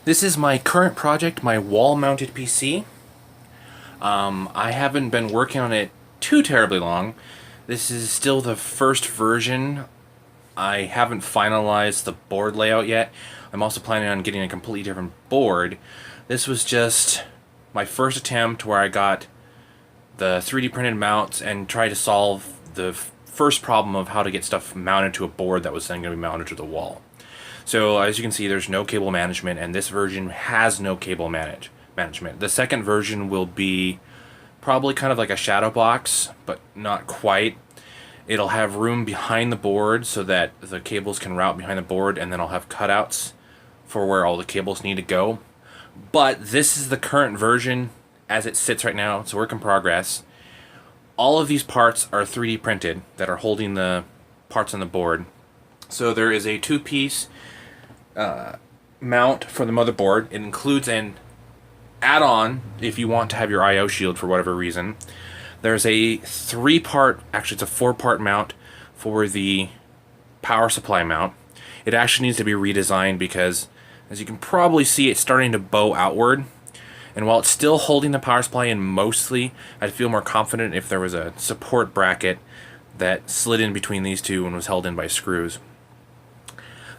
This is my current project, my wall-mounted PC. I haven't been working on it too terribly long. This is still the first version. I haven't finalized the board layout yet. I'm also planning on getting a completely different board. This was just my first attempt where I got the 3D printed mounts and tried to solve the first problem of how to get stuff mounted to a board that was then going to be mounted to the wall. So as you can see, there's no cable management, and this version has no cable management. The second version will be probably kind of like a shadow box, but not quite. It'll have room behind the board so that the cables can route behind the board, and then I'll have cutouts for where all the cables need to go. But this is the current version as it sits right now. It's a work in progress. All of these parts are 3D printed that are holding the parts on the board. So there is a two-piece mount for the motherboard. It includes an add-on if you want to have your I/O shield for whatever reason. There's a actually it's a four-part mount for the power supply mount. It actually needs to be redesigned because, as you can probably see, it's starting to bow outward. And while it's still holding the power supply in mostly, I'd feel more confident if there was a support bracket that slid in between these two and was held in by screws.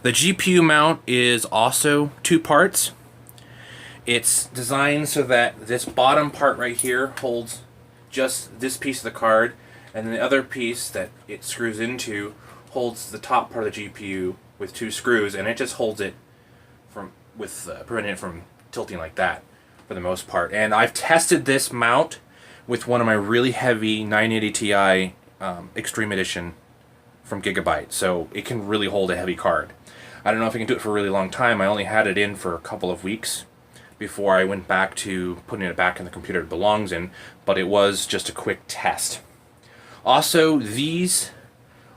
The GPU mount is also two parts. It's designed so that this bottom part right here holds just this piece of the card, and then the other piece that it screws into holds the top part of the GPU with two screws, and it just holds it preventing it from tilting like that for the most part. And I've tested this mount with one of my really heavy 980 Ti Extreme Edition from Gigabyte, so it can really hold a heavy card. I don't know if I can do it for a really long time. I only had it in for a couple of weeks before I went back to putting it back in the computer it belongs in, but it was just a quick test. Also, these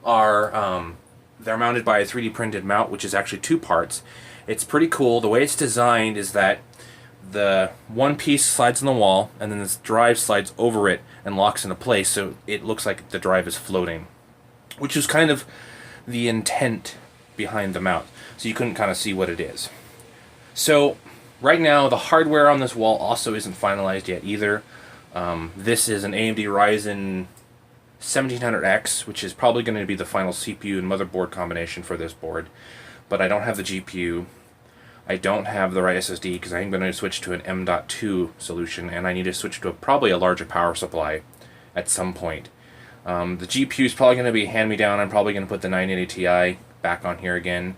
are they're mounted by a 3D printed mount, which is actually two parts. It's pretty cool. The way it's designed is that the one piece slides on the wall, and then this drive slides over it and locks into place, so it looks like the drive is floating, which is kind of the intent behind the mount, so you couldn't kind of see what it is. So right now the hardware on this wall also isn't finalized yet either. This is an AMD Ryzen 1700X, which is probably going to be the final CPU and motherboard combination for this board, but I don't have the GPU. I don't have the right SSD because I'm going to switch to an M.2 solution, and I need to switch to probably a larger power supply at some point. The GPU is probably going to be hand-me-down. I'm probably going to put the 980 Ti back on here again.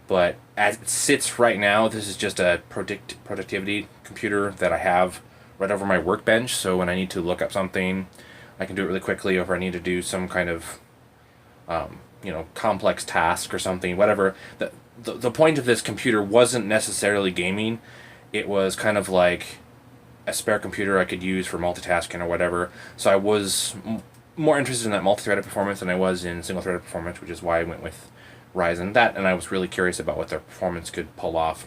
But as it sits right now, this is just a productivity computer that I have right over my workbench, so when I need to look up something, I can do it really quickly, or if I need to do some kind of complex task or something, whatever. The point of this computer wasn't necessarily gaming. It was kind of like a spare computer I could use for multitasking or whatever. So I was more interested in that multi-threaded performance than I was in single-threaded performance, which is why I went with Ryzen. And I was really curious about what their performance could pull off.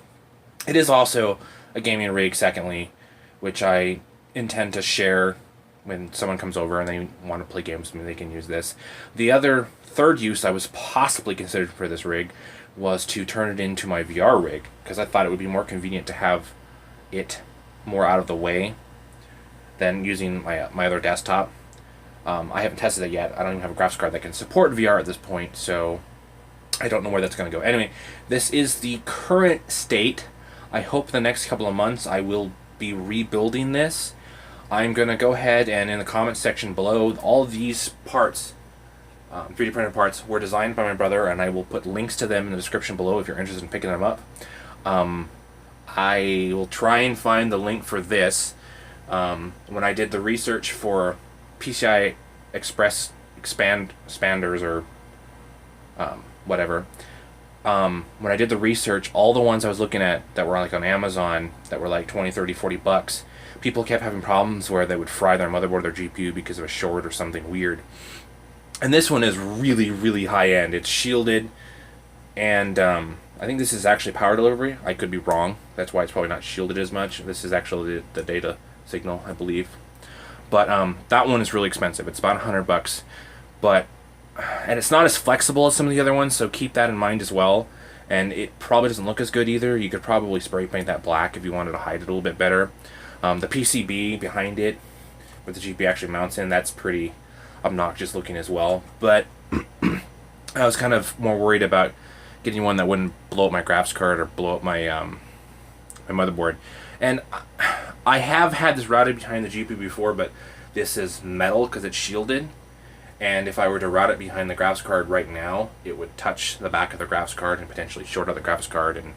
It is also a gaming rig, secondly, which I intend to share when someone comes over and they want to play games with me. They can use this. The other third use I was possibly considered for this rig was to turn it into my VR rig, because I thought it would be more convenient to have it more out of the way than using my other desktop. I haven't tested it yet. I don't even have a graphics card that can support VR at this point, so I don't know where that's going to go. Anyway, this is the current state. I hope the next couple of months I will be rebuilding this. I'm going to go ahead and in the comments section below, all these parts, 3D printed parts, were designed by my brother, and I will put links to them in the description below if you're interested in picking them up. I will try and find the link for this. When I did the research for PCI Express expanders or whatever, when I did the research, all the ones I was looking at that were like on Amazon that were like 20, 30, 40 bucks, people kept having problems where they would fry their motherboard or their GPU because of a short or something weird. And this one is really, really high-end. It's shielded, and I think this is actually power delivery. I could be wrong. That's why it's probably not shielded as much. This is actually the data signal, I believe. But that one is really expensive. It's about 100 bucks. And it's not as flexible as some of the other ones, so keep that in mind as well. and it probably doesn't look as good either. You could probably spray paint that black if you wanted to hide it a little bit better. The PCB behind it, where the GPU actually mounts in, that's pretty obnoxious looking as well. But I was kind of more worried about getting one that wouldn't blow up my graphics card or blow up my my motherboard. And I have had this routed behind the GPU before, but this is metal because it's shielded. And if I were to route it behind the graphics card right now, it would touch the back of the graphics card and potentially short out the graphics card and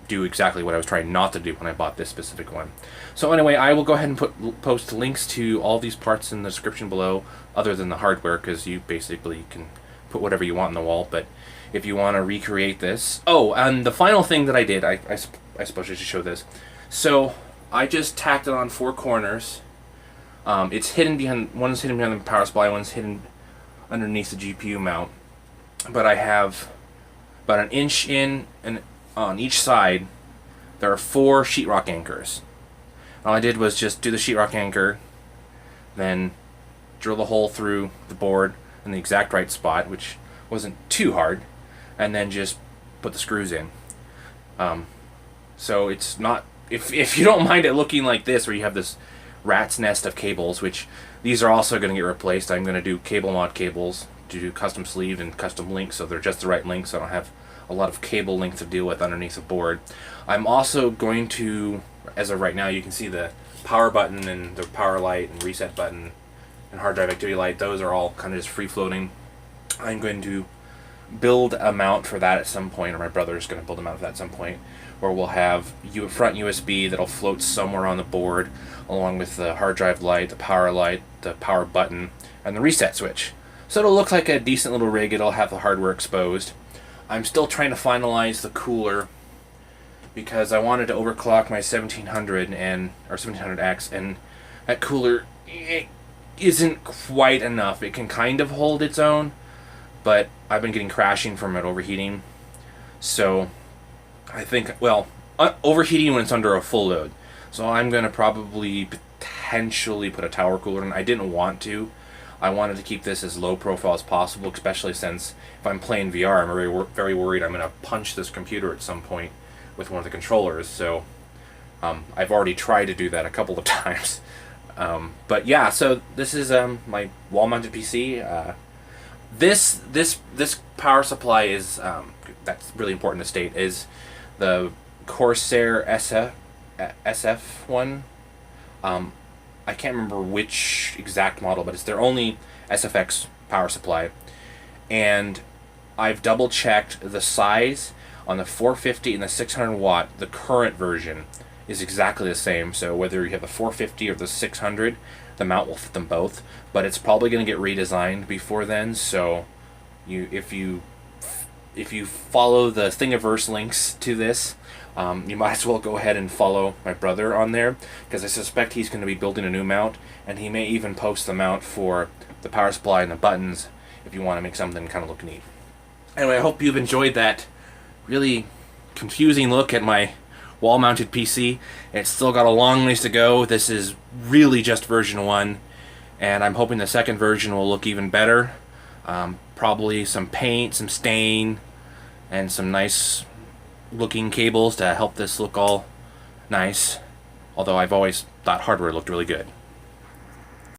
do exactly what I was trying not to do when I bought this specific one. So anyway, I will go ahead and post links to all these parts in the description below, other than the hardware, because you basically can put whatever you want on the wall. But if you want to recreate this... Oh, and the final thing that I did, I suppose I should show this. So I just tacked it on 4 corners. It's hidden behind, one's hidden behind the power supply, one's hidden underneath the GPU mount. But I have about an inch in and on each side. There are 4 sheetrock anchors. All I did was just do the sheetrock anchor, then drill the hole through the board in the exact right spot, which wasn't too hard, and then just put the screws in. So it's not, if you don't mind it looking like this, where you have this rat's nest of cables, which these are also going to get replaced. I'm going to do cable mod cables to do custom sleeved and custom links, so they're just the right length, so I don't have a lot of cable length to deal with underneath the board. I'm also going to, as of right now, you can see the power button and the power light and reset button and hard drive activity light. Those are all kind of just free floating. I'm going to build a mount for that at some point, or my brother's going to build a mount for that at some point, where we'll have front USB that'll float somewhere on the board, along with the hard drive light, the power button, and the reset switch. So it'll look like a decent little rig. It'll have the hardware exposed. I'm still trying to finalize the cooler, because I wanted to overclock my 1700 or 1700X, and that cooler, it isn't quite enough. It can kind of hold its own, but I've been getting crashing from it overheating. So I think, well, overheating when it's under a full load. So I'm going to probably potentially put a tower cooler in. I didn't want to. I wanted to keep this as low profile as possible, especially since if I'm playing VR, I'm very worried I'm going to punch this computer at some point with one of the controllers. So I've already tried to do that a couple of times. But yeah, so this is my wall-mounted PC. This power supply is that's really important to state, is the Corsair SF one. I can't remember which exact model, but it's their only SFX power supply. And I've double checked the size on the 450 and the 600 watt. The current version is exactly the same. So whether you have the 450 or the 600, the mount will fit them both. But it's probably going to get redesigned before then. So if you follow the Thingiverse links to this, you might as well go ahead and follow my brother on there, because I suspect he's going to be building a new mount, and he may even post the mount for the power supply and the buttons if you want to make something kind of look neat. Anyway, I hope you've enjoyed that really confusing look at my wall-mounted PC. It's still got a long ways to go. This is really just version 1, and I'm hoping the second version will look even better. Probably some paint, some stain, and some nice looking cables to help this look all nice. Although I've always thought hardware looked really good.